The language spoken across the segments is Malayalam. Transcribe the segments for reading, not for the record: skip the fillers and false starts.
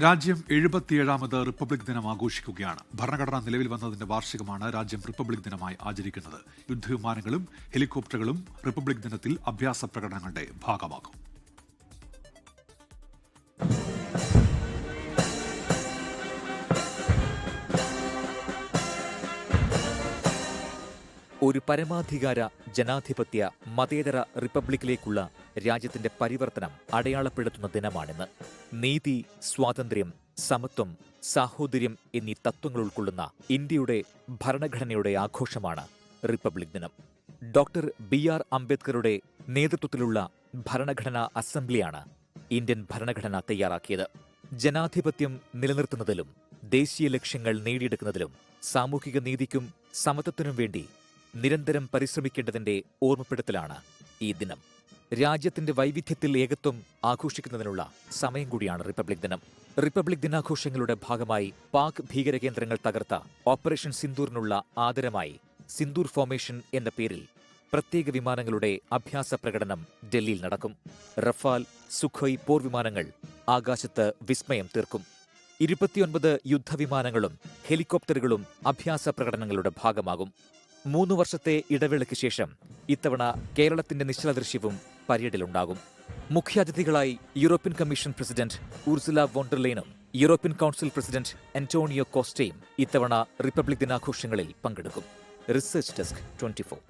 രാജ്യം 77ാമത് റിപ്പബ്ലിക് ദിനം ആഘോഷിക്കുകയാണ്. ഭരണഘടന നിലവിൽ വന്നതിന്റെ വാർഷികമാണ് രാജ്യം റിപ്പബ്ലിക് ദിനമായി ആചരിക്കുന്നത്. യുദ്ധവിമാനങ്ങളും ഹെലികോപ്റ്ററുകളും റിപ്പബ്ലിക് ദിനത്തിൽ അഭ്യാസ പ്രകടനങ്ങളുടെ ഭാഗമാകും. ഒരു പരമാധികാര ജനാധിപത്യ മതേതര റിപ്പബ്ലിക്കിലേക്കുള്ള രാജ്യത്തിന്റെ പരിവർത്തനം അടയാളപ്പെടുത്തുന്ന ദിനമാണിന്ന്. നീതി, സ്വാതന്ത്ര്യം, സമത്വം, സാഹോദര്യം എന്നീ തത്വങ്ങൾ ഉൾക്കൊള്ളുന്ന ഇന്ത്യയുടെ ഭരണഘടനയുടെ ആഘോഷമാണ് റിപ്പബ്ലിക് ദിനം. ഡോക്ടർ BR അംബേദ്കറുടെ നേതൃത്വത്തിലുള്ള ഭരണഘടനാ അസംബ്ലിയാണ് ഇന്ത്യൻ ഭരണഘടന തയ്യാറാക്കിയത്. ജനാധിപത്യം നിലനിർത്തുന്നതിലും ദേശീയ ലക്ഷ്യങ്ങൾ നേടിയെടുക്കുന്നതിലും സാമൂഹിക നീതിക്കും സമത്വത്തിനും വേണ്ടി നിരന്തരം പരിശ്രമിക്കേണ്ടതിന്റെ ഓർമ്മപ്പെടുത്തലാണ് ഈ ദിനം. രാജ്യത്തിന്റെ വൈവിധ്യത്തിൽ ഏകത്വം ആഘോഷിക്കുന്നതിനുള്ള സമയം കൂടിയാണ് റിപ്പബ്ലിക് ദിനം. റിപ്പബ്ലിക് ദിനാഘോഷങ്ങളുടെ ഭാഗമായി പാക് ഭീകരകേന്ദ്രങ്ങൾ തകർത്ത ഓപ്പറേഷൻ സിന്ദൂറിനുള്ള ആദരമായി സിന്ദൂർ ഫോർമേഷൻ എന്ന പേരിൽ പ്രത്യേക വിമാനങ്ങളുടെ അഭ്യാസ പ്രകടനം ഡൽഹിയിൽ നടക്കും. റഫാൽ, സുഖോയ് പോർവിമാനങ്ങൾ ആകാശത്ത് വിസ്മയം തീർക്കും. 29 യുദ്ധവിമാനങ്ങളും ഹെലികോപ്റ്ററുകളും അഭ്യാസ പ്രകടനങ്ങളുടെ ഭാഗമാകും. 3 വർഷത്തെ ഇടവേളയ്ക്ക് ശേഷം ഇത്തവണ കേരളത്തിന്റെ നിശ്ചലദൃശ്യവും പരേഡിലുണ്ടാകും. മുഖ്യാതിഥികളായി യൂറോപ്യൻ കമ്മീഷൻ പ്രസിഡന്റ് ഉർസുല വോണ്ടർലെയ്നും യൂറോപ്യൻ കൗൺസിൽ പ്രസിഡന്റ് അന്റോണിയോ കോസ്റ്റയും ഇത്തവണ റിപ്പബ്ലിക് ദിനാഘോഷങ്ങളിൽ പങ്കെടുക്കും. Research desk 24.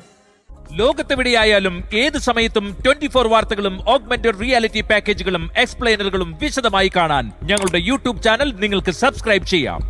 ലോകത്തെവിടെയായാലും ഏത് സമയത്തും 24 വാർത്തകളും ഓഗ്മെന്റഡ് റിയാലിറ്റി പാക്കേജുകളും എക്സ്പ്ലെയിനറുകളും വിശദമായി കാണാൻ ഞങ്ങളുടെ യൂട്യൂബ് ചാനൽ നിങ്ങൾക്ക് സബ്സ്ക്രൈബ് ചെയ്യാം.